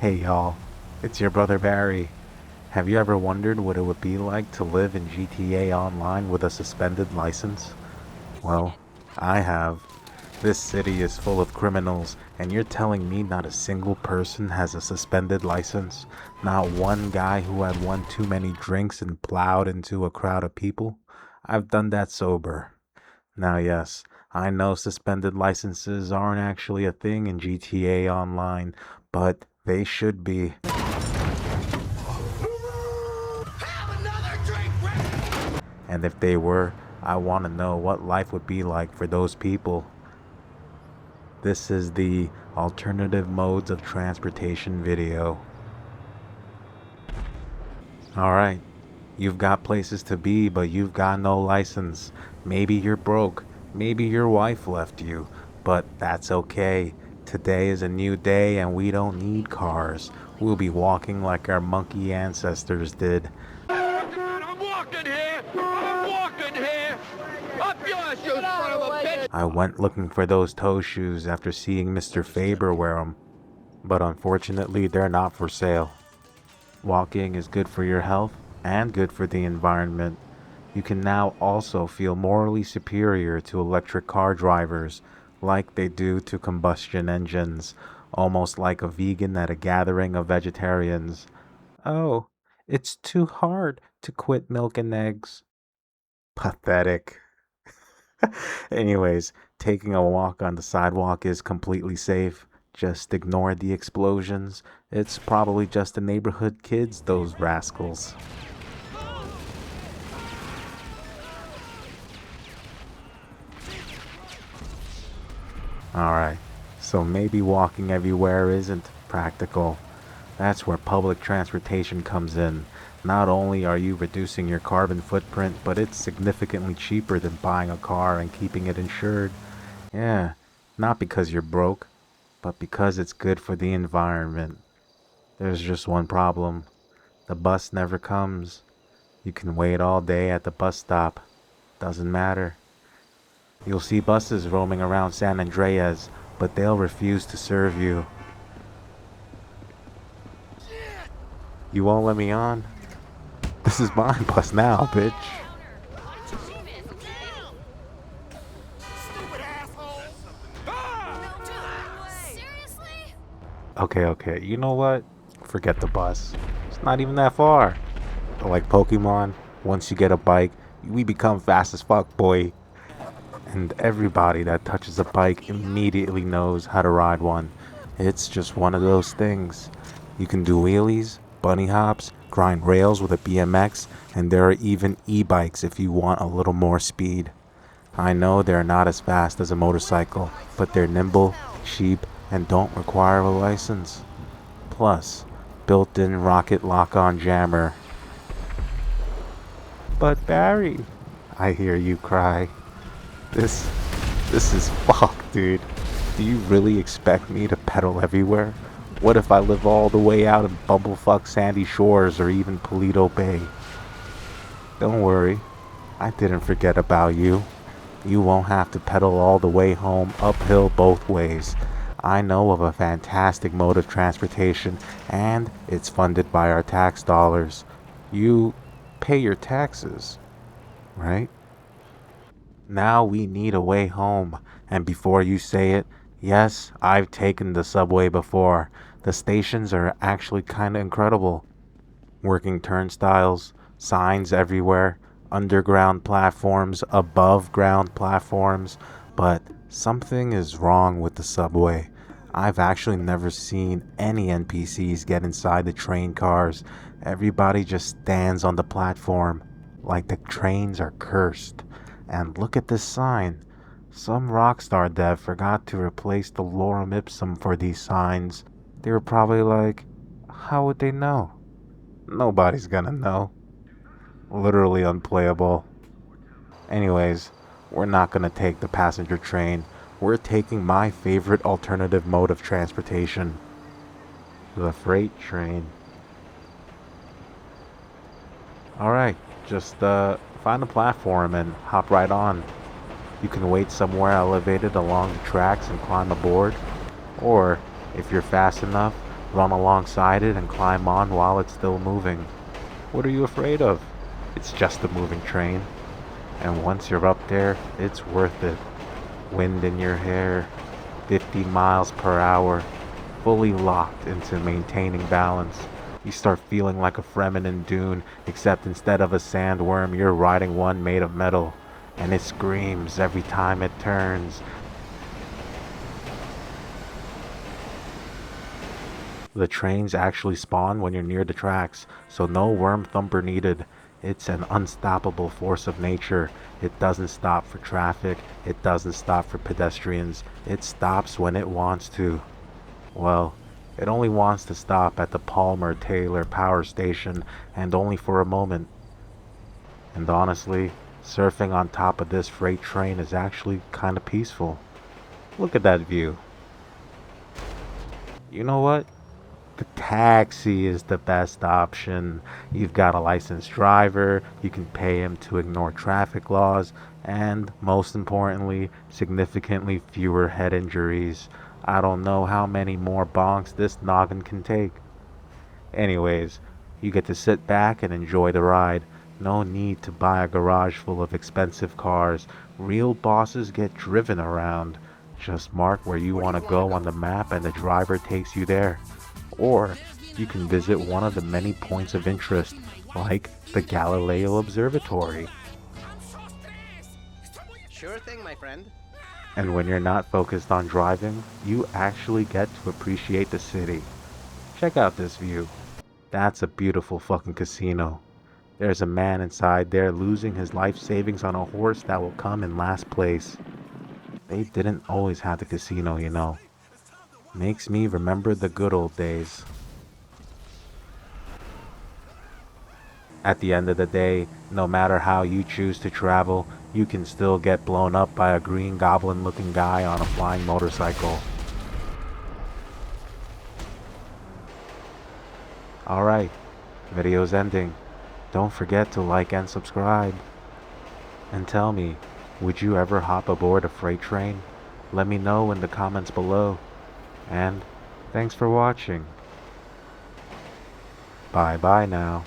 Hey y'all, it's your brother Barry. Have you ever wondered what it would be like to live in GTA Online with a suspended license? Well, I have. This city is full of criminals, and you're telling me not a single person has a suspended license? Not one guy who had one too many drinks and plowed into a crowd of people? I've done that sober. Now, yes, I know suspended licenses aren't actually a thing in GTA Online, but they should be. And if they were, I want to know what life would be like for those people. This is the alternative modes of transportation video. Alright, you've got places to be, but you've got no license. Maybe you're broke. Maybe your wife left you. But that's okay. Today is a new day and we don't need cars. We'll be walking like our monkey ancestors did. I'm walking here! I'm walking here! Up yours, you son of a bitch! I went looking for those toe shoes after seeing Mr. Faber wear them. But unfortunately, they're not for sale. Walking is good for your health and good for the environment. You can now also feel morally superior to electric car drivers, like they do to combustion engines, almost like a vegan at a gathering of vegetarians. Oh, it's too hard to quit milk and eggs. Pathetic. Anyways, taking a walk on the sidewalk is completely safe. Just ignore the explosions. It's probably just the neighborhood kids, those rascals. Alright, so maybe walking everywhere isn't practical. That's where public transportation comes in. Not only are you reducing your carbon footprint, but it's significantly cheaper than buying a car and keeping it insured. Yeah, not because you're broke, but because it's good for the environment. There's just one problem. The bus never comes. You can wait all day at the bus stop. Doesn't matter. You'll see buses roaming around San Andreas, but they'll refuse to serve you. You won't let me on? This is my bus now, bitch. Okay, you know what? Forget the bus. It's not even that far. Like Pokemon, once you get a bike, we become fast as fuck, boy. And everybody that touches a bike immediately knows how to ride one. It's just one of those things. You can do wheelies, bunny hops, grind rails with a BMX, and there are even e-bikes if you want a little more speed. I know they're not as fast as a motorcycle, but they're nimble, cheap, and don't require a license. Plus, built-in rocket lock-on jammer. But Barry, I hear you cry. This is fucked, dude. Do you really expect me to pedal everywhere? What if I live all the way out in bumblefuck Sandy Shores or even Paleto Bay? Don't worry, I didn't forget about you. You won't have to pedal all the way home uphill both ways. I know of a fantastic mode of transportation, and it's funded by our tax dollars. You pay your taxes, right? Now we need a way home. And before you say it, yes, I've taken the subway before. The stations are actually kinda incredible. Working turnstiles, signs everywhere, underground platforms, above ground platforms. But something is wrong with the subway. I've actually never seen any NPCs get inside the train cars. Everybody just stands on the platform, like the trains are cursed. And look at this sign. Some rockstar dev forgot to replace the lorem ipsum for these signs. They were probably like, how would they know? Nobody's gonna know. Literally unplayable. Anyways, we're not gonna take the passenger train. We're taking my favorite alternative mode of transportation. The freight train. Alright, just find a platform and hop right on. You can wait somewhere elevated along the tracks and climb aboard. Or, if you're fast enough, Run alongside it and climb on while it's still moving. What are you afraid of? It's just a moving train. And once you're up there, it's worth it. Wind in your hair, 50 miles per hour, fully locked into maintaining balance. You start feeling like a Fremen in Dune, except instead of a sandworm, you're riding one made of metal. And it screams every time it turns. The trains actually spawn when you're near the tracks, so no worm thumper needed. It's an unstoppable force of nature. It doesn't stop for traffic, it doesn't stop for pedestrians. It stops when it wants to. Well, it only wants to stop at the Palmer Taylor power station, and only for a moment. And honestly, surfing on top of this freight train is actually kinda peaceful. Look at that view. You know what? The taxi is the best option. You've got a licensed driver, you can pay him to ignore traffic laws, and most importantly, significantly fewer head injuries. I don't know how many more bonks this noggin can take. Anyways, you get to sit back and enjoy the ride. No need to buy a garage full of expensive cars. Real bosses get driven around. Just mark where you want to go on the map and the driver takes you there. Or you can visit one of the many points of interest, like the Galileo Observatory. Sure thing, my friend. And when you're not focused on driving, you actually get to appreciate the city. Check out this view. That's a beautiful fucking casino. There's a man inside there losing his life savings on a horse that will come in last place. They didn't always have the casino, you know. Makes me remember the good old days. At the end of the day, no matter how you choose to travel, you can still get blown up by a green goblin looking guy on a flying motorcycle. Alright, video's ending. Don't forget to like and subscribe. And tell me, would you ever hop aboard a freight train? Let me know in the comments below. And thanks for watching. Bye bye now.